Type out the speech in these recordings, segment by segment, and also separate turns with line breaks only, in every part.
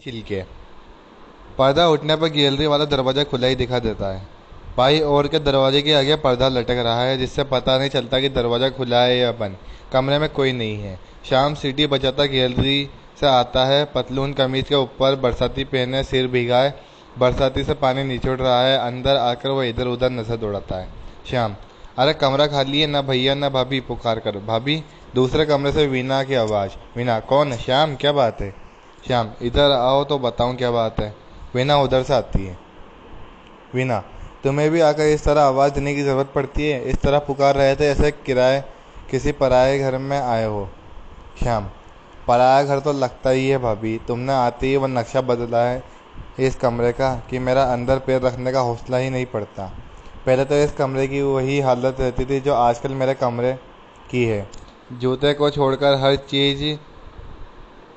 छिलके। पर्दा उठने पर गैलरी वाला दरवाजा खुला ही दिखा देता है। बाई और के दरवाजे के आगे पर्दा लटक रहा है, जिससे पता नहीं चलता कि दरवाजा खुला है या बंद। कमरे में कोई नहीं है। शाम सीटी बजाता गैलरी से आता है। पतलून कमीज के ऊपर बरसाती पहने, सिर भीगा है। बरसाती से पानी निचोड़ रहा है। अंदर आकर वह इधर उधर नजर दौड़ाता है। श्याम, अरे कमरा खाली है ना भैया ना भाभी, पुकार कर भाभी। दूसरे कमरे से वीना की आवाज। वीना, कौन है? श्याम, क्या बात है? श्याम, इधर आओ तो बताऊं क्या बात है। वीना उधर से आती है। वीना, तुम्हें भी आकर इस तरह आवाज देने की जरूरत पड़ती है? इस तरह पुकार रहे थे ऐसे किराए किसी पराये घर में आए हो। श्याम, पराया घर तो लगता ही है भाभी। तुमने आते ही वह नक्शा बदला है इस कमरे का कि मेरा अंदर पैर रखने का हौसला ही नहीं पड़ता। पहले तो इस कमरे की वही हालत रहती थी जो आजकल मेरे कमरे की है। जूते को छोड़कर हर चीज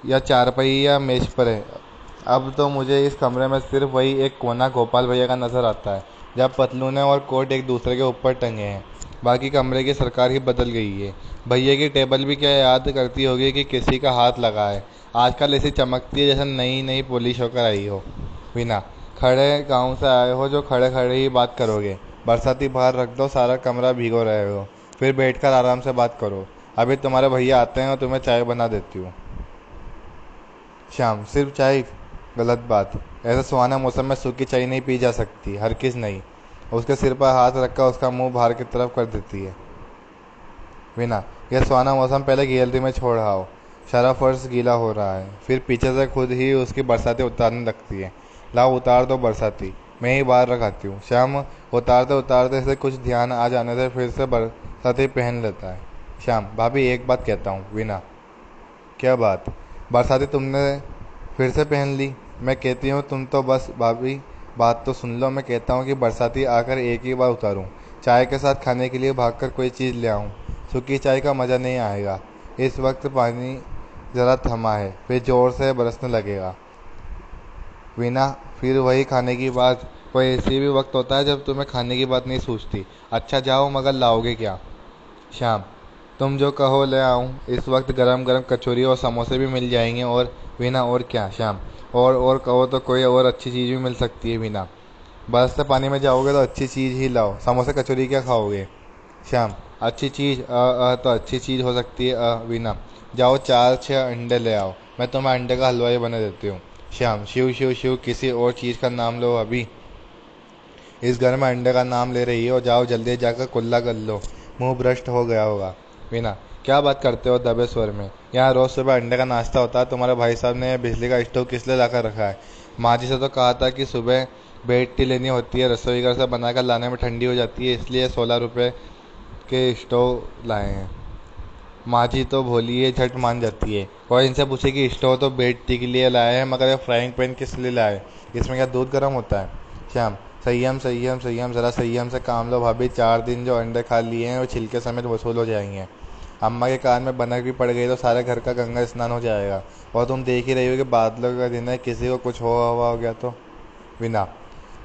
या चारपाई या मेज पर है। अब तो मुझे इस कमरे में सिर्फ वही एक कोना गोपाल भैया का नजर आता है, जब पतलूने और कोट एक दूसरे के ऊपर टंगे हैं। बाकी कमरे की सरकार ही बदल गई है। भैया की टेबल भी क्या याद करती होगी कि किसी का हाथ लगा है। आजकल ऐसी चमकती है जैसे नई नई पॉलिश होकर आई हो। बिना खड़े गांव से आए हो जो खड़े खड़े ही बात करोगे। बरसाती बाहर रख दो, सारा कमरा भीगो रहे हो। फिर बैठकर आराम से बात करो। अभी तुम्हारे भैया आते हैं और तुम्हें चाय बना देती हूँ। शाम, सिर्फ चाय? गलत बात। ऐसे सुहाना मौसम में सूखी चाय नहीं पी जा सकती, हर किस नहीं। उसके सिर पर हाथ रखकर उसका मुंह बाहर की तरफ कर देती है। बिना, यह सुहाना मौसम पहले गैलरी में छोड़ आओ। सारा फर्श गीला हो रहा है। फिर पीछे से खुद ही उसकी बरसाती उतारने लगती है। लाओ उतार दो बरसाती, मैं ही बाहर रखाती हूँ। श्याम उतारते उतारते से कुछ ध्यान आ जाने से फिर से बरसाती पहन लेता है। श्याम, भाभी एक बात कहता हूँ। बिना, क्या बात? बरसाती तुमने फिर से पहन ली? मैं कहती हूँ तुम तो बस भाभी बात तो सुन लो। मैं कहता हूँ कि बरसाती आकर एक ही बार उतारूँ, चाय के साथ खाने के लिए भागकर कोई चीज़ ले आऊँ। सूखी चाय का मज़ा नहीं आएगा। इस वक्त पानी ज़रा थमा है, फिर ज़ोर से बरसने लगेगा। वीना, फिर वही खाने की बात। कोई ऐसी भी वक्त होता है जब तुम्हें खाने की बात नहीं सूझती। अच्छा जाओ, मगर लाओगे क्या? शाम, तुम जो कहो ले आऊं। इस वक्त गरम गरम कचौरी और समोसे भी मिल जाएंगे। और बिना, और क्या? शाम, और कहो तो कोई और अच्छी चीज़ भी मिल सकती है। बिना, बरस से पानी में जाओगे तो अच्छी चीज़ ही लाओ। समोसे कचौरी क्या खाओगे? शाम, अच्छी चीज़ तो अच्छी चीज़ हो सकती है। बिना, जाओ 4-6 अंडे ले आओ, मैं तुम्हें अंडे का हलवा ही बना देती हूँ। श्याम, शिव शिव शिव, किसी और चीज़ का नाम लो अभी। इस घर में अंडे का नाम ले रही हो? जाओ जल्दी जाकर कुल्ला कर लो, मुंह भ्रष्ट हो गया होगा। वीना, क्या बात करते हो दबे स्वर में? यहाँ रोज सुबह अंडे का नाश्ता होता है। तुम्हारे भाई साहब ने बिजली का स्टोव किस लिए लाकर रखा है? माँ जी से तो कहा था कि सुबह बेड टी लेनी होती है, रसोई घर से बनाकर लाने में ठंडी हो जाती है, इसलिए 16 रुपये के स्टोव लाए हैं। माँ जी तो भोली है, झट मान जाती है। और इनसे पूछे कि स्टोव तो बेड टी के लिए लाए हैं, मगर ये फ्राइंग पैन किस लिए लाए? इसमें क्या दूध गर्म होता है? श्याम, संयम संयम संयम, जरा संयम से काम लो भाभी। 4 दिन जो अंडे खा लिए हैं वो छिलके समेत वसूल हो जाएंगे। अम्मा के कान में बनक भी पड़ गई तो सारे घर का गंगा स्नान हो जाएगा। और तुम देख ही रही हो कि बादलों का दिन है, किसी को कुछ हवा हो गया तो। बिना,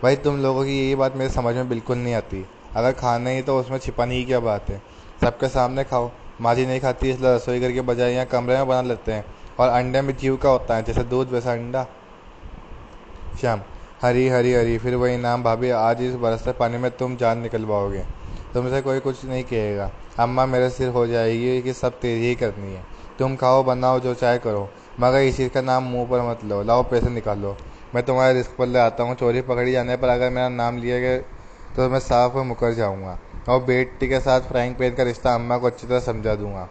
भाई तुम लोगों की यही बात मेरे समझ में बिल्कुल नहीं आती। अगर खाना ही तो उसमें छिपाने की क्या बात है? सबके सामने खाओ। माँ जी नहीं खाती इसलिए रसोई घर के बजाय यहाँ कमरे में बना लेते हैं। और अंडे में जीव का होता है, जैसे दूध वैसा अंडा। श्याम, हरी हरी हरी, फिर वही नाम भाभी। आज इस बरसते पानी में तुम जान निकलवाओगे। तुमसे कोई कुछ नहीं कहेगा। अम्मा मेरे सिर हो जाएगी कि सब तेरी ही करनी है। तुम खाओ बनाओ जो चाहे करो, मगर इस चीज़ का नाम मुंह पर मत लो। लाओ पैसे निकालो, मैं तुम्हारे रिस्क पर ले आता हूँ। चोरी पकड़ी जाने पर अगर मेरा नाम लिया गया तो मैं साफ मुकर जाऊँगा। और बेटी के साथ फ्राइंग पैन का रिश्ता अम्मा को अच्छी तरह समझा दूंगा।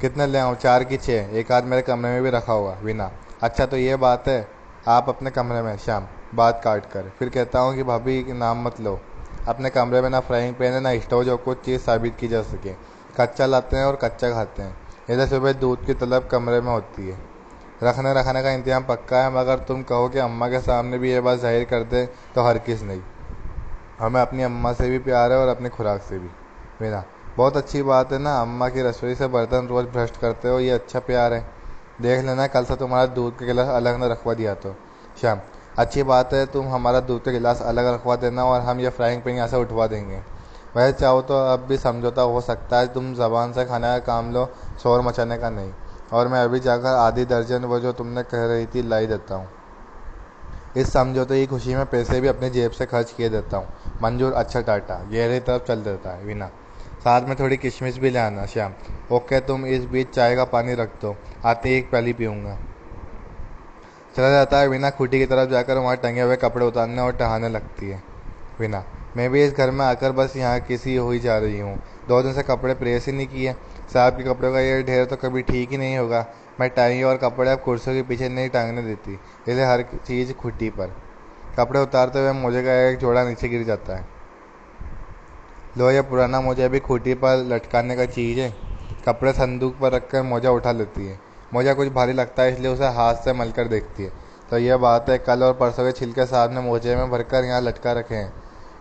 कितने ले आऊँ? 4 की 6? एक आध मेरे कमरे में भी रखा होगा। बिना, अच्छा तो ये बात है, आप अपने कमरे में। श्याम, बात काट कर, फिर कहता हूँ कि भाभी के नाम मत लो। अपने कमरे में ना फ्राइंग पैन है ना स्टोव जो कुछ चीज़ साबित की जा सके। कच्चा लाते हैं और कच्चा खाते हैं। इधर सुबह दूध की तलब कमरे में होती है। रखने रखने का इंतजाम पक्का है, मगर तुम कहो कि अम्मा के सामने भी ये बात जाहिर कर दे तो हर किस नहीं। हमें अपनी अम्मा से भी प्यार है और अपनी खुराक से भी। मेरा, बहुत अच्छी बात है ना, अम्मा की रसोई से बर्तन रोज भ्रष्ट करते हो, ये अच्छा प्यार है। देख लेना कल से तुम्हारा दूध का गिलास अलग न रखवा दिया तो। श्याम, अच्छी बात है, तुम हमारा दूध का गिलास अलग रखवा देना और हम ये फ्राइंग पैन यहाँ से उठवा देंगे। वैसे चाहो तो अब भी समझौता हो सकता है। तुम जबान से खाने का काम लो, शोर मचाने का नहीं। और मैं अभी जाकर आधी दर्जन वो जो तुमने कह रही थी लाई देता हूँ। इस समझौते की खुशी में पैसे भी अपनी जेब से खर्च किए देता हूँ। मंजूर, अच्छा टाटा गहरी तरफ चल देता है। वीना, साथ में थोड़ी किशमिश भी ले आना। श्याम, ओके। तुम इस बीच चाय का पानी रख दो, आते ही एक प्याली पीऊँगा। चला जाता है। वीना खूटी की तरफ जाकर वहाँ टंगे हुए कपड़े उतारने और टहाने लगती है। वीना, मैं भी इस घर में आकर बस यहाँ किसी हो ही जा रही हूँ। 2 दिन से कपड़े प्रेस ही नहीं किए। साहब के कपड़ों का ये ढेर तो कभी ठीक ही नहीं होगा। मैं टाई और कपड़े अब कुर्सियों के पीछे नहीं टांगने देती, इसलिए हर चीज़ खुट्टी पर। कपड़े उतारते हुए मोजे का एक जोड़ा नीचे गिर जाता है। लो, ये पुराना मोजा अभी खूंटी पर लटकाने का चीज़ है। कपड़े संदूक पर रखकर मोजा उठा लेती है। मोजा कुछ भारी लगता है, इसलिए उसे हाथ से मलकर देखती है तो यह बात है, कल और परसों के छिलके साथ में मोजे में भरकर यहाँ लटका रखे हैं।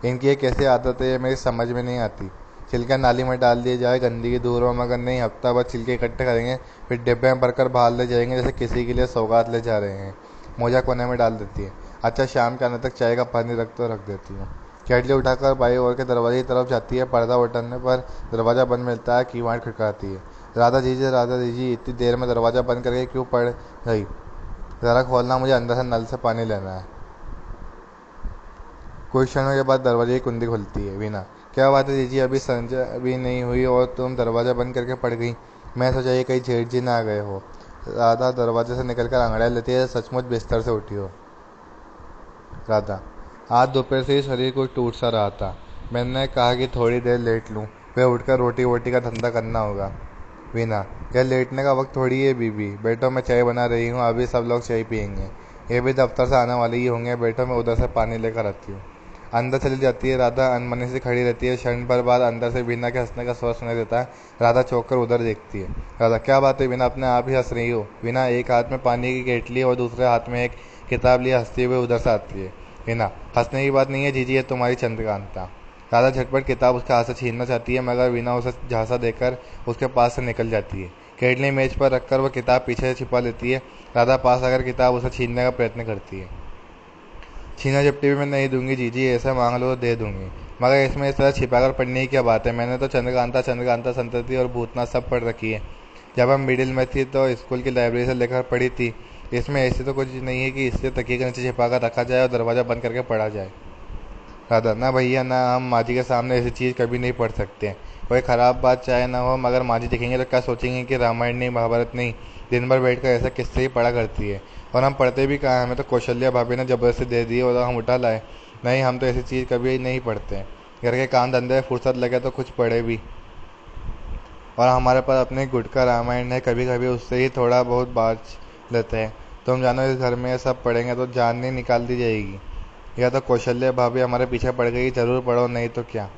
इनकी ये कैसी आदत है, ये मेरी समझ में नहीं आती। छिलका नाली में डाल दिए जाए, गंदगी दूर हो, मगर नहीं। हफ्ता भर छिलके इकट्ठे करेंगे, फिर डिब्बे में भरकर बाहर ले जाएंगे जैसे किसी के लिए सौगात ले जा रहे हैं। मोजा कोने में डाल देती है। अच्छा, शाम के आने तक चाय का पानी रख देती हूँ। केटली उठाकर बाई ओर के दरवाजे की तरफ जाती है। पर्दा उठने पर दरवाज़ा बंद मिलता है। कीवाड़ खटखटाती है। राधा जी, इतनी देर में दरवाज़ा बंद करके क्यों पड़ गई? ज़रा खोलना, मुझे अंदर से नल से पानी लेना है। कुछ क्षणों के बाद दरवाजे की कुंडी खुलती है। वीना, क्या बात है जीजी, अभी संजय अभी नहीं हुई और तुम दरवाज़ा बंद करके पड़ गई? मैं सोचा ये कहीं जेठ जी ना आ गए हो। राधा दरवाजे से निकलकर अंगड़ाई लेती है। सचमुच बिस्तर से उठी हो? राधा, आज दोपहर से ही शरीर को टूट सा रहा था। मैंने कहा कि थोड़ी देर लेट लूँ, फिर उठकर रोटी वोटी का धंधा करना होगा। वीना, यह लेटने का वक्त थोड़ी है बीबी। बैठो, मैं चाय बना रही हूँ, अभी सब लोग चाय पियेंगे। ये भी दफ्तर से आने वाले ही होंगे। बैठो, मैं उधर से पानी लेकर आती हूँ। अंदर चली जाती है। राधा अनमनी से खड़ी रहती है। क्षण भर बाद अंदर से वीना के हंसने का स्वर सुनाई देता है। राधा चौंक कर उधर देखती है। राधा, क्या बात है वीना, अपने आप ही हंस रही हो? वीना एक हाथ में पानी की केटली और दूसरे हाथ में एक किताब लिए हंसते हुए उधर से आती है। वीना, हंसने की बात नहीं है जीजी, है तुम्हारी चंद्रकांता। राधा झटपट किताब उसके हाथ से छीनना चाहती है, मगर वीना उसे झांसा देकर उसके पास से निकल जाती है। केटली मेज पर रखकर वह किताब पीछे से छिपा लेती है। राधा पास आकर किताब उसे छीनने का प्रयत्न करती है। छीना झपटी भी मैं नहीं दूंगी जीजी, ऐसा मांग लो तो दे दूंगी, मगर इसमें इस तरह छिपाकर पढ़ने की क्या बात है? मैंने तो चंद्रकांता, चंद्रकांता संतति और भूतनाथ सब पढ़ रखी है। जब हम मिडिल में थी तो स्कूल की लाइब्रेरी से लेकर पढ़ी थी। इसमें ऐसी तो कुछ नहीं है कि इससे तकिए के नीचे छिपाकर रखा जाए और दरवाज़ा बंद करके पढ़ा जाए। राधा, ना भैया ना, हम माँ जी के सामने ऐसी चीज़ कभी नहीं पढ़ सकते। कोई ख़राब बात चाहे ना हो, मगर माँ जी देखेंगे तो क्या सोचेंगे कि रामायण नहीं, महाभारत नहीं, दिन भर बैठकर ऐसा किस्से ही पढ़ा करती है। और हम पढ़ते भी कहाँ, हमें तो कौशल्या भाभी ने ज़बरदस्ती दे दी और हम उठा लाए। नहीं, हम तो ऐसी चीज़ कभी नहीं पढ़ते। घर के काम धंधे में फुर्सत लगे तो कुछ पढ़े भी। और हमारे पास अपने गुटका रामायण है, कभी कभी उससे ही थोड़ा बहुत बाँच लेते हैं। तुम जानो, इस घर में ये सब पढ़ेंगे तो जान नहीं निकाल दी जाएगी। या तो कौशल्या भाभी हमारे पीछे पड़ गई, ज़रूर पढ़ो, नहीं तो क्या।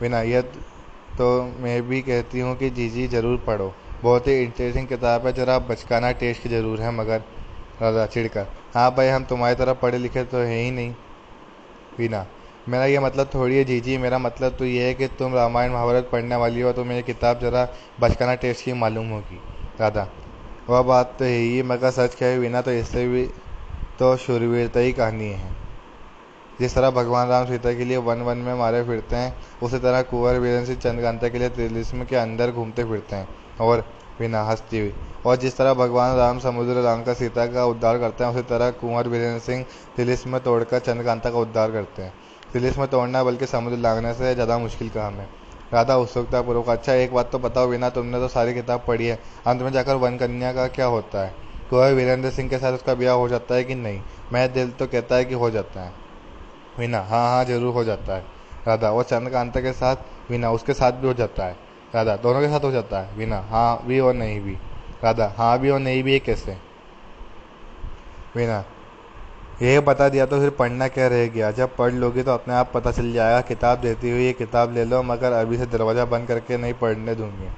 बिना ये तो मैं भी कहती हूँ कि जीजी ज़रूर पढ़ो, बहुत ही इंटरेस्टिंग किताब है, ज़रा बचकाना टेस्ट ज़रूर है मगर। राधा चिढ़कर, हाँ भाई, हम तुम्हारी तरह पढ़े लिखे तो है ही नहीं। बिना, मेरा ये मतलब थोड़ी है जीजी, मेरा मतलब तो ये है कि तुम रामायण महाभारत पढ़ने वाली हो तो मेरी किताब ज़रा बचकाना टेस्ट की मालूम होगी। राधा, वह बात तो है ही, मगर सच कहे बिना तो इससे भी तो शूरवीरता ही कहानी है। जिस तरह भगवान राम सीता के लिए वन वन में मारे फिरते हैं, उसी तरह कुंवर वीरेंद्र सिंह चंद्रकांता के लिए तिलिस्म के अंदर घूमते फिरते हैं। और बिना हंसती हुई, और जिस तरह भगवान राम समुद्र लांघकर सीता का उद्धार करते हैं, उसी तरह कुंवर वीरेंद्र सिंह तिलिस्म तोड़कर चंद्रकांता का उद्धार करते हैं। तिलिस्म तोड़ना बल्कि समुद्र लांघने से ज़्यादा मुश्किल काम है। राधा उत्सुकता पूर्वक, अच्छा एक बात तो बताओ बिना, तुमने तो सारी किताब पढ़ी है, अंत में जाकर वन कन्या का क्या होता है? कुंवर वीरेंद्र सिंह के साथ उसका ब्याह हो जाता है कि नहीं? मेरा दिल तो कहता है कि हो जाता है। वीना, हाँ हाँ जरूर हो जाता है। राधा, वो चंद्रकांता के साथ? वीना, उसके साथ भी हो जाता है। राधा, दोनों के साथ हो जाता है? वीना, हाँ भी और नहीं भी। राधा, हाँ भी और नहीं भी, ये कैसे? वीना, यह बता दिया तो फिर पढ़ना क्या रह गया? जब पढ़ लोगी तो अपने आप पता चल जाएगा। किताब देती हुई ये किताब ले लो, मगर अभी से दरवाज़ा बंद करके नहीं पढ़ने दूंगी।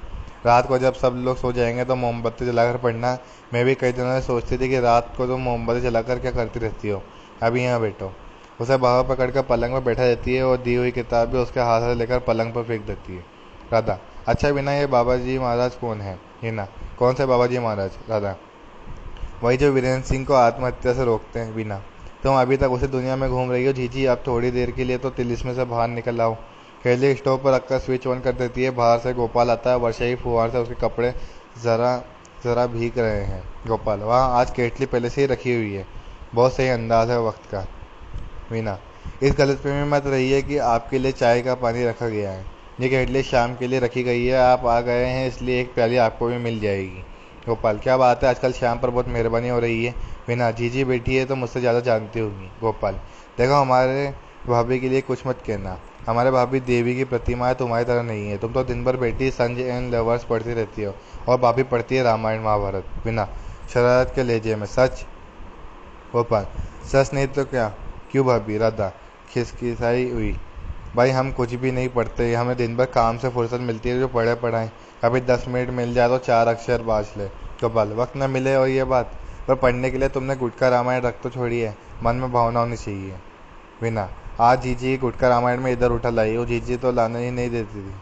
रात को जब सब लोग सो जाएंगे तो मोमबत्ती जलाकर पढ़ना। मैं भी कई दिनों से सोचती थी कि रात को तुम मोमबत्ती जलाकर क्या करती रहती हो। अभी यहाँ बैठो। उसे बाबा पकड़कर पलंग पर बैठा देती है और दी हुई किताब भी उसके हाथ से लेकर पलंग पर फेंक देती है। राधा, अच्छा बिना, ये बाबा जी महाराज कौन है? हिना, कौन से बाबा जी महाराज? राधा, वही जो वीरेंद्र सिंह को आत्महत्या से रोकते हैं। बिना, तुम अभी तक उसी दुनिया में घूम रही हो जीजी, अब थोड़ी देर के लिए तो तिलिस्म से बाहर निकल आओ। केली स्टोव पर रखकर स्विच ऑन कर देती है। बाहर से गोपाल आता है। वर्षा ही फुहार से उसके कपड़े जरा जरा भीग रहे हैं। गोपाल, वहाँ आज केटली पहले से ही रखी हुई है। बहुत सही अंदाज है वक्त का। वीना, इस गलतफहमी में मत रहिए कि आपके लिए चाय का पानी रखा गया है। ये केटली शाम के लिए रखी गई है, आप आ गए हैं इसलिए एक प्याली आपको भी मिल जाएगी। गोपाल, क्या बात है, आजकल शाम पर बहुत मेहरबानी हो रही है। वीना, जीजी बेटी है तो मुझसे ज़्यादा जानती होगी। गोपाल, देखो हमारे भाभी के लिए कुछ मत कहना। हमारे भाभी देवी की प्रतिमा है, तुम्हारी तरह नहीं है। तुम तो दिन भर बेटी संज एंड लवर्स पढ़ती रहती हो और भाभी पढ़ती है रामायण महाभारत। वीना, शरारत के लेजे में सच। गोपाल, सच नहीं तो क्या। क्यों भाभी। राधा खिसखिसाई हुई, भाई हम कुछ भी नहीं पढ़ते, हमें दिन भर काम से फुर्सत मिलती है जो पढ़े पढ़ाएं। कभी 10 मिनट मिल जाए तो 4 अक्षर बाँच ले। गोपाल, वक्त न मिले और ये बात, पर पढ़ने के लिए तुमने गुटका रामायण रख तो छोड़ी है, मन में भावना होनी चाहिए। बिना, आज जीजी गुटका रामायण में इधर उठा लाई, वो जीजी तो लाने ही नहीं देती थी।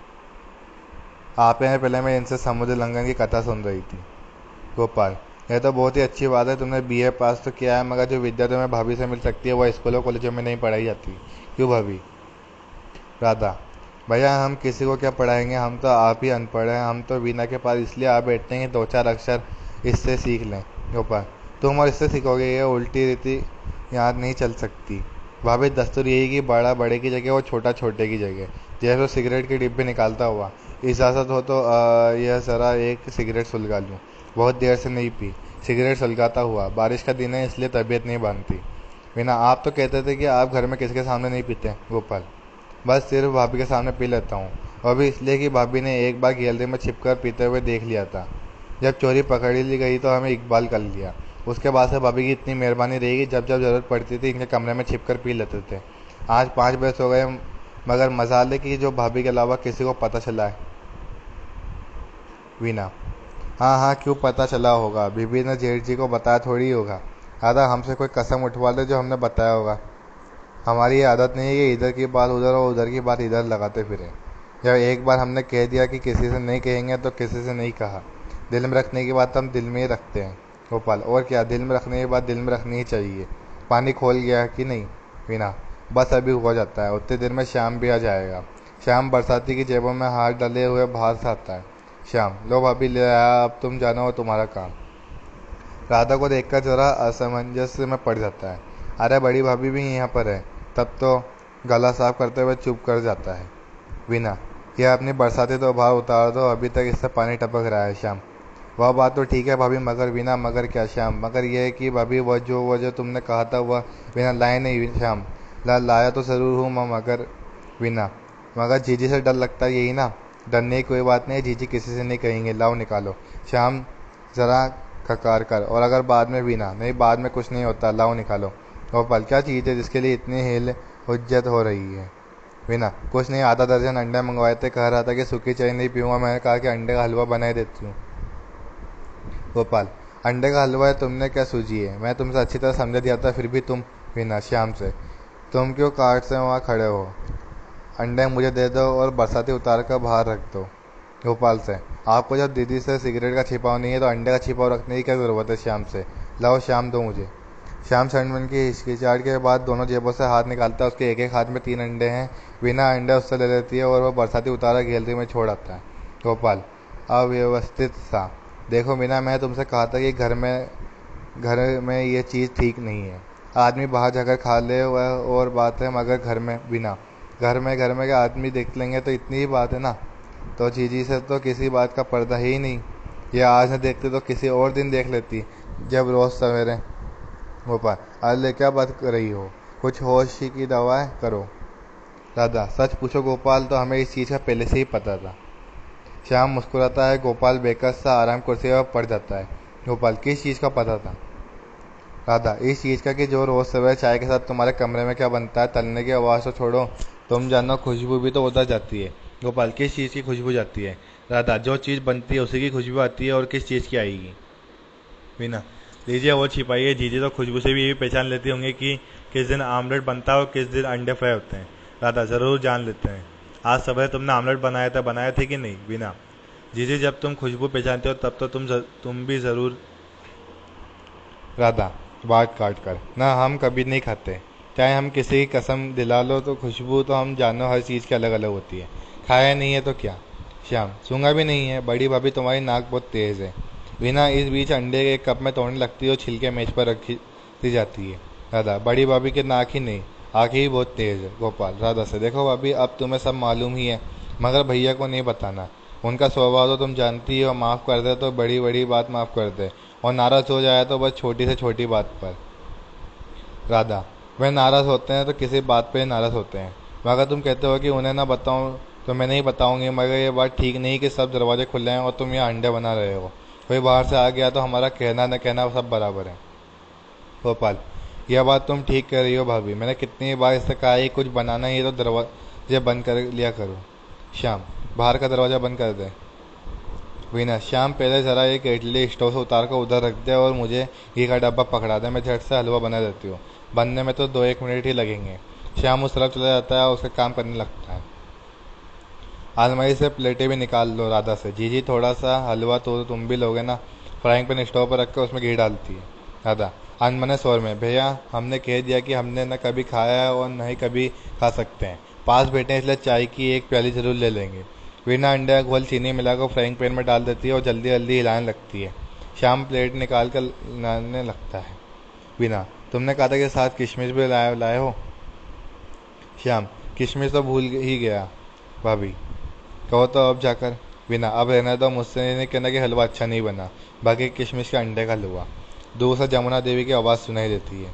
आप हैं पहले मैं इनसे समुद्र लंघन की कथा सुन रही थी। गोपाल, यह तो बहुत ही अच्छी बात है, तुमने बीए पास तो किया है, मगर जो विद्या तुम्हें भाभी से मिल सकती है वह स्कूलों कॉलेजों में नहीं पढ़ाई जाती। क्यों भाभी। राधा, भैया हम किसी को क्या पढ़ाएंगे, हम तो आप ही अनपढ़ हैं, हम तो वीणा के पास इसलिए आ बैठते हैं कि 2-4 अक्षर इससे सीख लें। गोपाल, तुम और इससे सीखोगे, ये उल्टी रीति याद नहीं चल सकती। भाभी, दस्तूर यही कि बड़ा बड़े की जगह और छोटा छोटे की जगह। जैसे वो सिगरेट की डिब्बी निकालता हुआ, इजाज़त हो तो यह ज़रा एक सिगरेट सुलगा लूँ। बहुत देर से नहीं पी। सिगरेट सुलगाता हुआ, बारिश का दिन है इसलिए तबीयत नहीं बांधती। वीणा, आप तो कहते थे कि आप घर में किसी के सामने नहीं पीते। गोपाल, बस सिर्फ भाभी के सामने पी लेता हूँ, और भी इसलिए कि भाभी ने एक बार गैलरी में छिपकर पीते हुए देख लिया था। जब चोरी पकड़ ली गई तो हमें इकबाल कर लिया। उसके बाद से भाभी की इतनी मेहरबानी रही कि जब जब ज़रूरत पड़ती थी इनके कमरे में छिपकर पी लेते थे। आज 5 बरस हो गए, मगर मजाल है कि जो भाभी के अलावा किसी को पता चला है। वीना, हाँ हाँ, क्यों पता चला होगा, बीबी ने जेठ जी को बताया थोड़ी होगा। आधा हमसे कोई कसम उठवा ले जो हमने बताया होगा। हमारी ये आदत नहीं है कि इधर की बात उधर और उधर की बात इधर लगाते फिरें। जब एक बार हमने कह दिया कि किसी से नहीं कहेंगे तो किसी से नहीं कहा। दिल में रखने की बात हम दिल में ही रखते हैं। गोपाल, और क्या, दिल में रखने की बात दिल में रखनी ही चाहिए। पानी खोल गया कि नहीं। वीना, बस अभी हो जाता है, उतनी देर में शाम भी आ जाएगा। शाम बरसाती की जेबों में हाथ डले हुए बाहर से आता है। शाम, लो भाभी ले आया, अब तुम जानो और तुम्हारा काम। राधा को देखकर जरा असमंजस में पड़ जाता है। अरे बड़ी भाभी भी यहाँ पर है। तब तो गला साफ करते हुए चुप कर जाता है। वीना, यह अपनी बरसाती तो बाहर उतार दो, अभी तक इससे पानी टपक रहा है। श्याम, वह बात तो ठीक है भाभी, मगर वीना, मगर क्या। श्याम, मगर यह है कि भाभी वह जो तुमने कहा था वह वीना लाए नहीं। श्याम, लाया तो ज़रूर हूँ मैं, मगर वीना, मगर जीजी से डर लगता है, यही ना। डरने की कोई बात नहीं, जीजी किसी से नहीं कहेंगे, लाओ निकालो। श्याम ज़रा खकार कर, और अगर बाद में वीना, नहीं बाद में कुछ नहीं होता, लाओ निकालो। गोपाल, क्या चीज़ है जिसके लिए इतनी हिल हुज्जत हो रही है। वीना, कुछ नहीं, आधा दर्जन अंडे मंगवाए थे, कह रहा था कि सूखी चाय नहीं पीऊँगा, मैंने कहा कि अंडे का हलवा बनाए देती हूँ। गोपाल, अंडे का हलवा है, तुमने क्या सूझी है, मैं तुमसे अच्छी तरह समझा दिया था फिर भी तुम। वीना श्याम से, तुम क्यों काट से वहाँ खड़े हो, अंडे मुझे दे दो और बरसाती उतार कर बाहर रख दो। गोपाल से, आपको जब दीदी से सिगरेट का छिपाव नहीं है तो अंडे का छिपाव रखने की क्या ज़रूरत है। श्याम से, लाओ श्याम दो मुझे। श्याम शर्मन की हिचकिचाहट के बाद दोनों जेबों से हाथ निकालता है, उसके एक एक हाथ में 3 अंडे हैं। वीना अंडे उससे ले लेती है और वह बरसाती उतारा गैलरी में छोड़ आता है। गोपाल, अव्यवस्थित सा, देखो वीना, मैं तुमसे कहा था कि घर में ये चीज़ ठीक नहीं है। आदमी बाहर जाकर खा ले वह और बात है, मगर घर में बिना, घर में के आदमी देख लेंगे तो इतनी ही बात है ना। तो जीजी से तो किसी बात का पर्दा ही नहीं। ये आज न देखती तो किसी और दिन देख लेती, जब रोज़ सवेरे। गोपाल, अरे क्या बात कर रही हो, कुछ होश ही की दवा करो। दादा, सच पूछो गोपाल, तो हमें इस चीज़ का पहले से ही पता था। श्याम मुस्कुराता है। गोपाल बेकस सा आराम कुर्सी पर पड़ जाता है। गोपाल, किस चीज़ का पता था। राधा, इस चीज़ का कि जो रोज़ सवेरे चाय के साथ तुम्हारे कमरे में क्या बनता है, तलने की आवाज़ तो छोड़ो, तुम जानो खुशबू भी तो उधर जाती है। गोपाल, किस चीज़ की खुशबू जाती है। राधा, जो चीज़ बनती है उसी की खुशबू आती है, और किस चीज़ की आएगी। वीना, लीजिए वो छिपाइए, जीजी तो खुशबू से भी यही पहचान लेती होंगी कि किस दिन आमलेट बनता है और किस दिन अंडे फ्राई होते हैं। राधा, ज़रूर जान लेते हैं। आज सवेरे तुमने आमलेट बनाए थे कि नहीं। वीना, जीजी जब तुम खुशबू पहचानते हो तब तो तुम भी ज़रूर। राधा बात काट कर, ना हम कभी नहीं खाते, चाहे हम किसी की कसम दिला लो तो खुशबू तो हम जानो हर चीज़ की अलग अलग होती है। खाया नहीं है तो क्या। श्याम, सूंघा भी नहीं है, बड़ी भाभी तुम्हारी नाक बहुत तेज़ है। वीना इस बीच अंडे के एक कप में तोड़ने लगती है और छिलके मेज पर दी जाती है। राधा, बड़ी भाभी की नाक ही नहीं, आंखें ही बहुत तेज है। गोपाल राधा से, देखो भाभी, अब तुम्हें सब मालूम ही है, मगर भैया को नहीं बताना। उनका स्वभाव तो तुम जानती हो, माफ़ कर दे तो बड़ी बड़ी बात माफ़ कर दे, और नाराज़ हो जाए तो बस छोटी से छोटी बात पर। राधा, वे नाराज़ होते हैं तो किसी बात पे नाराज़ होते हैं, मगर तुम कहते हो कि उन्हें ना बताऊं तो मैं नहीं बताऊंगी, मगर ये बात ठीक नहीं कि सब दरवाजे खुले हैं और तुम यहाँ अंडे बना रहे हो। कोई बाहर से आ गया तो हमारा कहना न कहना सब बराबर है। गोपाल, यह बात तुम ठीक कह रही हो भाभी, मैंने कितनी बार इससे कहा है कुछ बनाना ही है तो दरवाजे बंद कर लिया करो। श्याम, बाहर का दरवाज़ा बंद कर दे। वीना, श्याम पहले ज़रा एक इडली स्टोव से उतार कर उधर रख दे और मुझे घी का डब्बा पकड़ा दे, मैं झट से हलवा बना देती हूँ, बनने में तो 2-1 मिनट ही लगेंगे। श्याम उस तरफ चला जाता है और उसका काम करने लगता है। अलमारी से प्लेटें भी निकाल लो राधा से, जीजी थोड़ा सा हलवा तो तुम भी लोगे ना। फ्राइंग पैन स्टोव पर रख कर उसमें घी डालती है। राधा अनमने स्वर में, भैया हमने कह दिया कि हमने न कभी खाया है और न ही कभी खा सकते हैं, पास बैठे इसलिए चाय की एक प्याली जरूर ले लेंगे। वीना अंडे का घोल चीनी मिलाकर फ्राइंग पैन में डाल देती है और जल्दी जल्दी हिलाने लगती है। श्याम प्लेट निकाल कर लाने लगता है। वीना, तुमने कहा था कि साथ किशमिश भी लाए लाए हो। श्याम, किशमिश तो भूल ही गया भाभी, कहो तो अब जाकर। वीना, अब रहने दो, मुझसे नहीं कहना कि हलवा अच्छा नहीं बना, बाकी किशमिश का अंडे का हलवा। दूर से जमुना देवी की आवाज़ सुनाई देती है।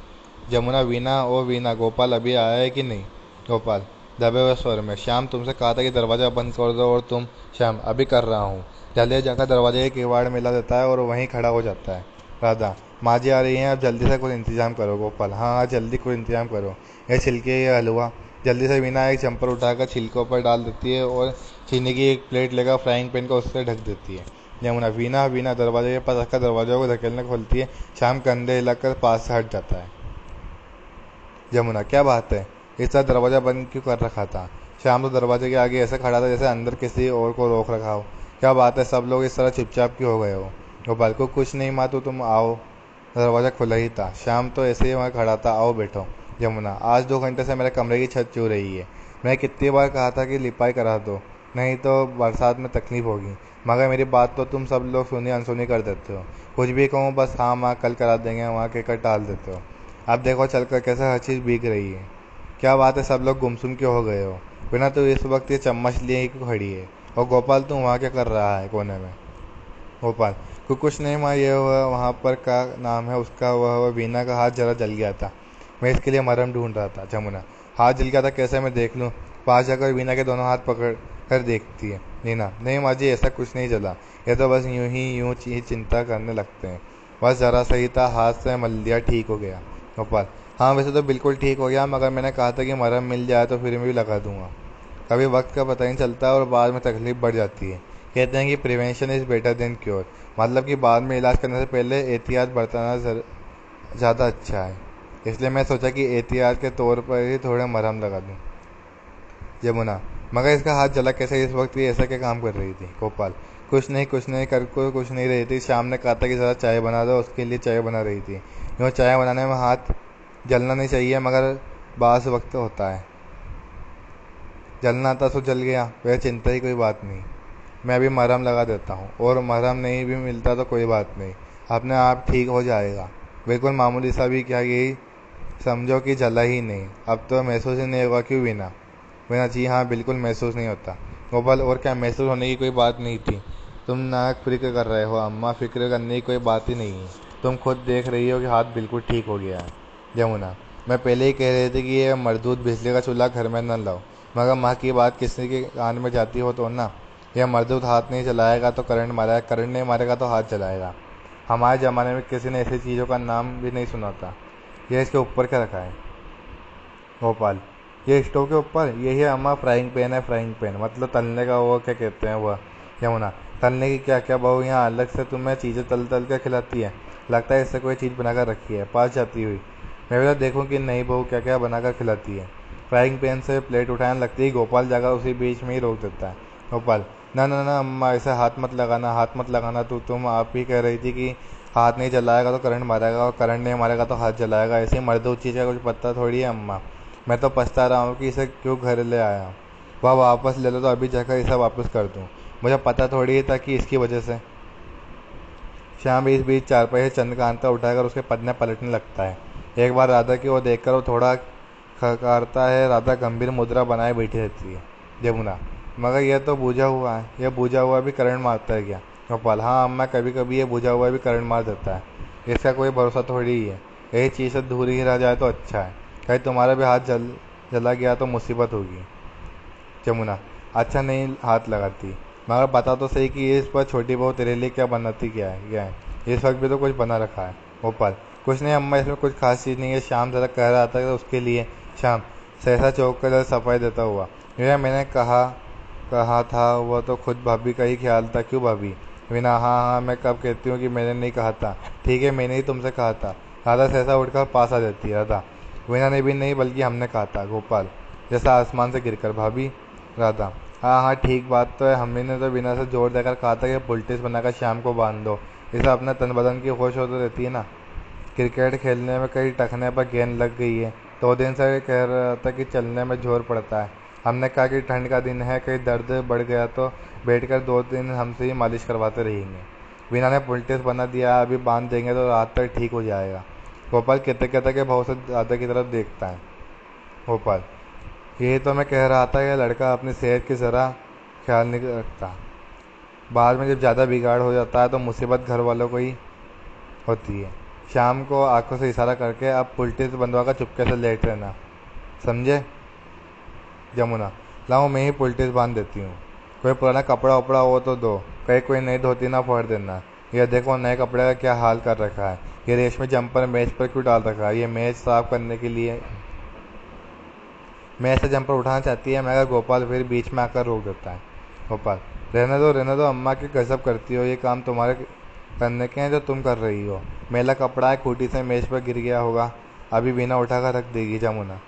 जमुना, वीना, ओ वीना, गोपाल अभी आया है कि नहीं। गोपाल दबे हुए स्वर में, श्याम तुमसे कहा था कि दरवाज़ा बंद कर दो और तुम। श्याम, अभी कर रहा हूँ। जल्दी जाकर दरवाजे के किवाड़ मिला देता है और वहीं खड़ा हो जाता है। राधा, माँ जी आ रही हैं, अब जल्दी से कुछ इंतजाम करो। गोपाल, हाँ हाँ जल्दी कुछ इंतजाम करो, ये छिलके ये हलवा। जल्दी से वीना एक जम्पर उठाकर छिलकों पर डाल देती है और चीनी की एक प्लेट लेकर फ्राइंग पैन को उससे ढक देती है। यमुना, वीना वीना दरवाजे के पास रखकर दरवाजों को धकेलने खोलती है। श्याम कंधे हिलाकर पास से हट जाता है। यमुना, क्या बात है, इस तरह दरवाज़ा बंद क्यों कर रखा था। श्याम तो दरवाजे के आगे ऐसे खड़ा था जैसे अंदर किसी और को रोक रखा हो। क्या बात है, सब लोग इस तरह चुपचाप क्यों हो गए हो। गोपाल को, कुछ नहीं माँ, तो तुम आओ, दरवाज़ा खुला ही था। श्याम तो ऐसे ही वहाँ खड़ा था, आओ बैठो। यमुना, आज 2 घंटे से मेरे कमरे की छत चू रही है, मैंने कितनी बार कहा था कि लिपाई करा दो, नहीं तो बरसात में तकलीफ होगी, मगर मेरी बात तो तुम सब लोग सुनी अनसुनी कर देते हो। कुछ भी कहूँ बस हाँ माँ कल करा देंगे, वहाँ कहकर टाल देते हो। अब देखो चलकर कैसे हर चीज़ भीग रही है। क्या बात है, सब लोग गुमसुम क्यों हो गए हो। बिना तो इस वक्त ये चम्मच लिए ही क्यों खड़ी है। और गोपाल तू वहाँ क्या कर रहा है कोने में। गोपाल, कुछ नहीं माँ, ये हुआ वहाँ पर का नाम है उसका, वह वीना का हाथ जरा जल गया था, मैं इसके लिए मरहम ढूंढ रहा था। जमुना, हाथ जल गया था, कैसे मैं देख लूँ। पास जाकर वीना के दोनों हाथ पकड़ कर देखती है। नीना, नहीं माँ जी ऐसा कुछ नहीं जला, ये तो बस यूं ही चिंता करने लगते हैं, बस ज़रा सही था, हाथ से मल दिया, ठीक हो गया। गोपाल, हाँ वैसे तो बिल्कुल ठीक हो गया, मगर मैंने कहा था कि मरहम मिल जाए तो फिर मैं भी लगा दूंगा। कभी वक्त का पता नहीं चलता और बाद में तकलीफ बढ़ जाती है। कहते हैं कि prevention is better than cure, मतलब कि बाद में इलाज करने से पहले एहतियात बरतना ज़्यादा अच्छा है। इसलिए मैं सोचा कि एहतियात के तौर पर ही थोड़े मरहम लगा दूं। यमुना, मगर इसका हाथ जला कैसे, इस वक्त ये ऐसा क्या काम कर रही थी। गोपाल, कुछ नहीं कर को कुछ नहीं रही थी, शाम ने कहा था कि ज़रा चाय बना दो, उसके लिए चाय बना रही थी। यूँ चाय बनाने में हाथ जलना नहीं चाहिए, मगर बास वक्त होता है, जलना था तो जल गया, वह चिंता ही कोई बात नहीं, मैं अभी मरहम लगा देता हूँ, और मरहम नहीं भी मिलता तो कोई बात नहीं, अपने आप ठीक हो जाएगा, बिल्कुल मामूली सा भी, क्या यही समझो कि जला ही नहीं, अब तो महसूस ही नहीं होगा। क्यों वीना। वीना, जी हाँ बिल्कुल महसूस नहीं होता। गोपाल, और क्या महसूस होने की कोई बात नहीं थी, तुम नाक फिक्र कर रहे हो अम्मा, फिक्र करने की कोई बात ही नहीं है, तुम खुद देख रही हो कि हाथ बिल्कुल ठीक हो गया है। यमुना, मैं पहले ही कह रही थी कि ये मरदूत बिजली का चूल्हा घर में न लाओ, मगर माँ की बात किसी के कान में जाती हो तो ना। यह मरदूत हाथ नहीं चलाएगा तो करंट मारेगा, करंट नहीं मारेगा तो हाथ चलाएगा। हमारे ज़माने में किसी ने ऐसी चीज़ों का नाम भी नहीं सुना था। यह इसके ऊपर क्या रखा है। भोपाल, ये स्टोव के ऊपर यही है अम्मा, फ्राइंग पैन है, फ्राइंग पैन मतलब तलने का, वो क्या कहते हैं वह। यमुना, तलने की क्या क्या बहू यहाँ अलग से तुम्हें चीज़ें तल तल कर खिलाती है, लगता है इससे कोई चीज़ बनाकर रखी है। पास जाती हुई, मैं भी तो देखूँ कि नई बहू क्या क्या बनाकर खिलाती है। फ्राइंग पैन से प्लेट उठाने लगती है, गोपाल जाकर उसी बीच में ही रोक देता है। गोपाल, ना ना ना अम्मा, ऐसे हाथ मत लगाना, हाथ मत लगाना, तो तुम आप ही कह रही थी कि हाथ नहीं जलाएगा तो करंट मारेगा, और करंट नहीं मारेगा तो हाथ जलाएगा, ऐसे ही मर्दों चीज़ का कुछ पता थोड़ी है अम्मा। मैं तो पछता रहा हूँ कि इसे क्यों घर ले आया, वह वापस ले लो तो अभी जाकर इसे वापस कर दूँ, मुझे पता थोड़ी ही था कि इसकी वजह से। श्याम इस बीच चारपाई से चंद्रकांता उठाकर उसके पन्ने पलटने लगता है। एक बार राधा की ओर देखकर वो थोड़ा खकारता है। राधा गंभीर मुद्रा बनाए बैठी रहती है। जमुना, मगर यह तो बूझा हुआ है, यह बूझा हुआ भी करंट मारता है क्या? गोपाल, हाँ अम्मा, कभी कभी ये बूझा हुआ भी करंट मार देता है। इसका कोई भरोसा थोड़ी ही है। यही चीज़ से दूर ही रह जाए तो अच्छा है। कहीं तुम्हारा भी हाथ जला गया तो मुसीबत होगी। जमुना, अच्छा नहीं हाथ लगाती, मगर बता तो सही कि इस पर छोटी बहू तेरे लिए क्या बनाती, क्या है? इस वक्त भी तो कुछ बना रखा है। गोपाल, कुछ नहीं अम्मा, इसमें कुछ खास चीज़ नहीं है। श्याम जरा कह रहा था कि उसके लिए। श्याम सहसा चौक कर सफाई देता हुआ, यह मैंने कहा था, वह तो खुद भाभी का ही ख्याल था। क्यों भाभी? वीना, हाँ हाँ, मैं कब कहती हूँ कि मैंने नहीं कहा था। ठीक है, मैंने ही तुमसे कहा था। राधा सहसा उठकर पास आ जाती है। राधा, वीना ने भी नहीं, बल्कि हमने कहा था। गोपाल, जैसा आसमान से गिरकर। भाभी? राधा, हाँ हाँ, ठीक बात तो है। हमने ने तो बिना से जोर देकर कहा था कि पुलटिस बनाकर शाम को बांध दो। इसे अपने तन बदन की होश हो तो रहती है ना। क्रिकेट खेलने में कई टखने पर गेंद लग गई है। 2 दिन से कह रहा था कि चलने में जोर पड़ता है। हमने कहा कि ठंड का दिन है, कहीं दर्द बढ़ गया तो बैठकर 2 दिन हमसे ही मालिश करवाते रहेंगे। वीना ने पुलटिस बना दिया, अभी बांध देंगे तो रात तक ठीक हो जाएगा। गोपाल कहते कहते के भाव से दादा की तरफ देखता है। गोपाल, यही तो मैं कह रहा था कि लड़का अपनी सेहत की ज़रा ख्याल नहीं रखता। बाद में जब ज़्यादा बिगाड़ हो जाता है तो मुसीबत घर वालों को ही होती है। शाम को आंखों से इशारा करके अब पुलटिस बंधवा कर चुपके से लेट रहना, समझे? जमुना, लाओ मैं ही पुलटिस बांध देती हूँ। कोई पुराना कपड़ा वपड़ा हो तो दो, कहीं कोई नई धोती ना फाड़ देना। यह देखो नए कपड़े का क्या हाल कर रखा है। ये रेशमी जंपर मेज पर क्यों डाल रखा है? ये मेज साफ करने के लिए मैं ऐसे जंपर उठाना चाहती है, मगर गोपाल फिर बीच में आकर रोक देता है। गोपाल, रहने दो अम्मा, की गजब करती हो। ये काम तुम्हारे करने के हैं जो तुम कर रही हो। मेला कपड़ा है, खूंटी से मेज पर गिर गया होगा, अभी बिना उठाकर रख देगी। जमुना,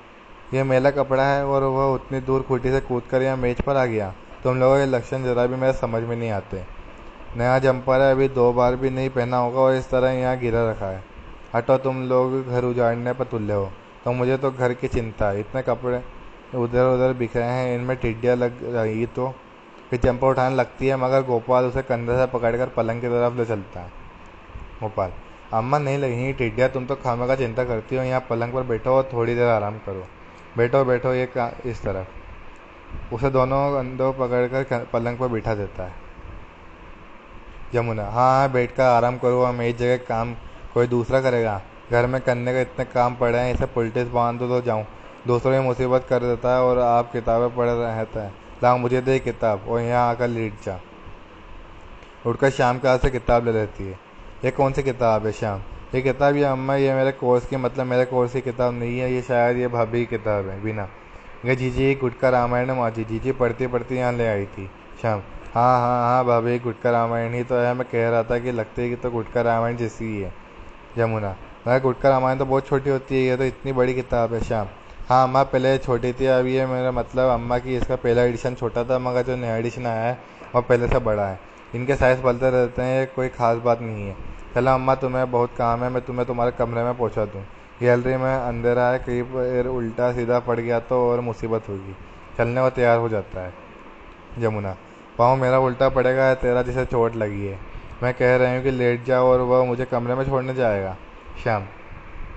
यह मेला कपड़ा है और वह उतनी दूर खूंटी से कूद कर यहाँ मेज पर आ गया। तुम लोगों के लक्षण जरा भी मेरे समझ में नहीं आते। नया जंपर है, अभी 2 बार भी नहीं पहना होगा और इस तरह यहाँ गिरा रखा है। हटो, तुम लोग घर उजाड़ने पर तुल्य हो। तो मुझे तो घर की चिंता है। इतने कपड़े उधर उधर बिखरे हैं, इनमें टिड्डियाँ लग रही तो फिर जंपर उठाने लगती है, मगर गोपाल उसे कंधे से पकड़कर पलंग की तरफ ले चलता है। गोपाल, अम्मा नहीं लगेंगी टिड्डियाँ, तुम तो खामे का चिंता करती हो। यहाँ पलंग पर बैठो और थोड़ी देर आराम करो। बैठो बैठो, इस तरफ। उसे दोनों कंधों पकड़कर पलंग पर बिठा देता है। जमुना, हाँ हाँ, बैठ कर आराम करो, हम एक जगह काम कोई दूसरा करेगा। घर में करने का इतने काम पड़े हैं, इसे पुलटिस बांध दो तो जाऊँ। दूसरों की मुसीबत कर देता है और आप किताबें पढ़ रहता है। लाओ मुझे दे किताब और यहाँ आकर लेट जा। उठकर शाम के हाथ से किताब ले लेती है। ये कौन सी किताब है श्याम? ये किताब, ये अम्मा, ये मेरे कोर्स की, मतलब मेरे कोर्स की किताब नहीं है। ये शायद ये भाभी की किताब है। बिना, ये जीजी गुटका रामायण माँ जी, जीजी पढ़ती पढ़ती यहाँ ले आई थी। श्याम, हाँ हाँ हाँ भाभी, गुटका रामायण ही तो है। मैं कह रहा था कि लगती है कि तो गुटका रामायण जैसी ही है। जमुना, मगर गुटका रामायण तो बहुत छोटी होती है, ये तो इतनी बड़ी किताब है। श्याम, हाँ अम्मा, पहले छोटी थी, अब ये मेरा मतलब अम्मा की इसका पहला एडिशन छोटा था, मगर जो नया एडिशन आया है वह पहले से बड़ा है। इनके साइज़ बदलते रहते हैं, कोई ख़ास बात नहीं है। चलो अम्मा, तुम्हें बहुत काम है, मैं तुम्हें तुम्हारे कमरे में पहुंचा दूँ। गैलरी में अंधेरा है, कहीं पर उल्टा सीधा पड़ गया तो और मुसीबत होगी। चलने को तैयार हो जाता है। जमुना, पाँव मेरा उल्टा पड़ेगा या तेरा जिसे चोट लगी है? मैं कह रही हूँ कि लेट जाओ और वह मुझे कमरे में छोड़ने जाएगा। श्याम,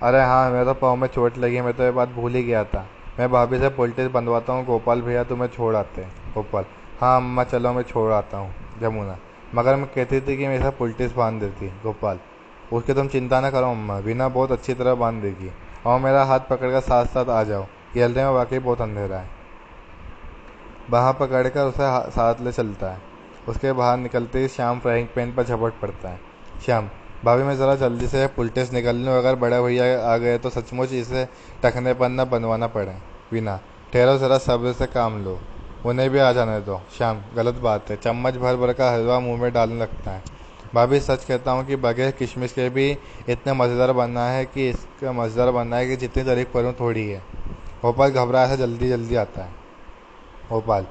अरे हाँ, मेरे तो पाँव में चोट लगी है, मैं तो ये बात भूल ही गया था। मैं भाभी से पुलटिस बंधवाता हूँ, गोपाल भैया तुम्हें छोड़ आते हैं। गोपाल, हाँ अम्मा, चलो मैं छोड़ आता हूँ। जमुना, मगर मैं कहती थी कि मेरे साथ पुलटिस बांध देती। गोपाल, उसकी तुम चिंता ना करो अम्मा, बिना बहुत अच्छी तरह बांध देगी। और मेरा हाथ पकड़कर साथ साथ आ जाओ, गैलरी में वाकई बहुत अंधेरा है। बाहर पकड़कर उसे साथ ले चलता है। उसके बाहर निकलते ही श्याम फ्राइंग पैन पर झपट पड़ता है। श्याम, भाभी मैं ज़रा जल्दी से पुलटिस निकल लूँ, अगर बड़े भैया आ गए तो सचमुच इसे टखने पर न बनवाना पड़े। वीना, ठहरो ज़रा, सब्र से काम लो, उन्हें भी आ जाने दो। श्याम, गलत बात है, चम्मच भर भर का हलवा मुंह में डालने लगता है। भाभी सच कहता हूँ कि बगैर किशमिश के भी इतना मज़ेदार बनना है कि इसका मज़ेदार बनना है कि जितनी तारीफ करूँ थोड़ी है। भोपाल घबराया से जल्दी जल्दी आता है। भोपाल,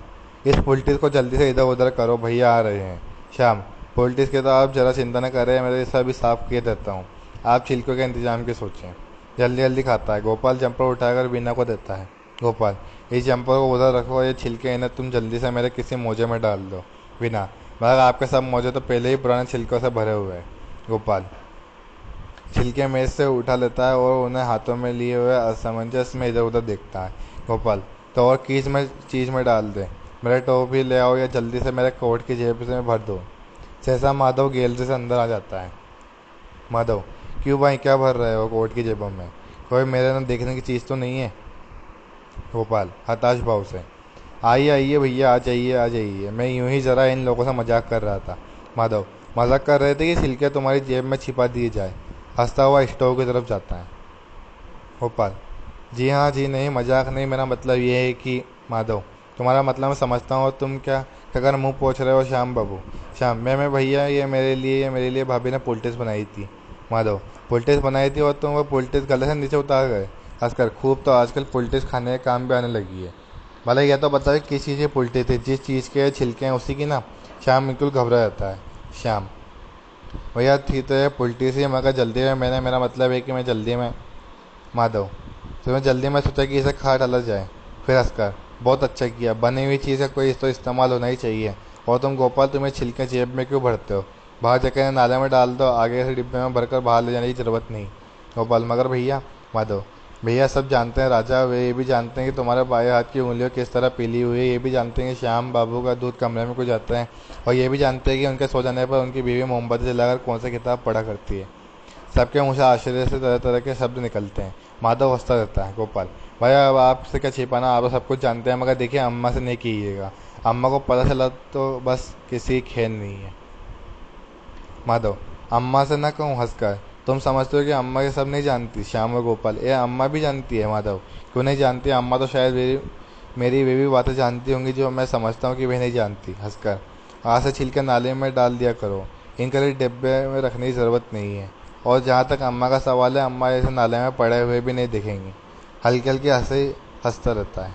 इस पुलटिस को जल्दी से इधर उधर करो, भैया आ रहे हैं। श्याम, पुलटिस के तो आप जरा चिंता न करें, मैं तो इसे अभी साफ किए देता हूँ, आप छिलकों के इंतजाम की सोचें। जल्दी जल्दी खाता है। गोपाल जंपर उठाकर बीना को देता है। गोपाल, इस जंपर को उधर रखो, ये छिलके इन्हें तुम जल्दी से मेरे किसी मोजे में डाल दो। बीना, मगर आपके सब मोजे तो पहले ही पुराने छिलकों से भरे हुए हैं। गोपाल, छिलके मेज से उठा लेता है और उन्हें हाथों में लिए हुए असमंजस में इधर उधर देखता है। गोपाल, तो और चीज में डाल दे। मेरा टॉफी ले आओ या जल्दी से मेरे कोट की जेब से भर दो। सहसा माधव गैलरी से अंदर आ जाता है। माधव, क्यों भाई, क्या भर रहे हो कोट की जेबों में? कोई मेरे न देखने की चीज़ तो नहीं है? गोपाल हताश भाव से, आइए आइए भैया, आ जाइए, मैं यूं ही ज़रा इन लोगों से मजाक कर रहा था। माधव, मजाक कर रहे थे कि छिलके तुम्हारी जेब में छिपा दिए जाए? हंसता हुआ स्टोव की तरफ जाता है। गोपाल, जी हाँ, जी नहीं, मजाक नहीं, मेरा मतलब ये है कि। माधव, तुम्हारा मतलब मैं समझता हूँ, तुम क्या क्या कर मुंह पोछ रहे हो श्याम बाबू? श्याम, मैं भैया, ये मेरे लिए भाभी ने पुलटिस बनाई थी। माधव, पुलटिस बनाई थी और तुम वो पुलटिस गले से नीचे उतार गए? हंसकर, खूब, तो आजकल पुलटिस खाने के काम भी आने लगी है। भले यह तो बताओ किस चीज़ की पुलटी थी? जिस चीज़ के छिलके हैं उसी की ना? श्याम बिल्कुल घबरा जाता है। श्याम, भैया थी तो ये पुलटी सी, मगर जल्दी में मैंने, मेरा मतलब है कि मैं जल्दी में। माधव, तुम्हें जल्दी में सोचा कि इसे खा डाला जाए। फिर हंसकर, बहुत अच्छा किया, बनी हुई चीज़ का कोई तो इस्तेमाल होना ही चाहिए। और तुम गोपाल, तुम्हें छिलके जेब में क्यों भरते हो? बाहर जाकर इन्हें नाले में डाल दो, आगे से डिब्बे में भरकर बाहर ले जाने की जरूरत नहीं। गोपाल, मगर भैया। माधव, भैया सब जानते हैं राजा, वे ये भी जानते हैं कि तुम्हारे बाएं हाथ की उंगलियां किस तरह पीली हुई है, ये भी जानते हैं कि श्याम बाबू का दूध कमरे में क्यों जाता है, और ये भी जानते हैं कि उनके सो जाने पर उनकी बीवी मोमबत्ती जलाकर कौन सी किताब पढ़ा करती है। सबके मुंह से आश्चर्य से तरह तरह के शब्द निकलते हैं। माधव हंसता रहता है। गोपाल, भाई अब आपसे क्या छिपाना, आप तो सब कुछ जानते हैं, मगर देखिए अम्मा से नहीं कीजिएगा। अम्मा को पता चला तो बस किसी की खैर नहीं है। माधव, अम्मा से ना कहूँ? हंसकर, तुम समझते हो कि अम्मा ये सब नहीं जानती? श्याम और गोपाल, ये अम्मा भी जानती है। माधव, क्यों नहीं जानती? अम्मा तो शायद मेरी वे भी बातें जानती होंगी जो मैं समझता हूँ कि वे नहीं जानती। हंसकर, आज से छिलके नाले में डाल दिया करो, इनके लिए डिब्बे में रखने की ज़रूरत नहीं है। और जहाँ तक अम्मा का सवाल है, अम्मा ऐसे नाले में पड़े हुए भी नहीं दिखेंगी। हल्की हल्की हंसी हंसता रहता है।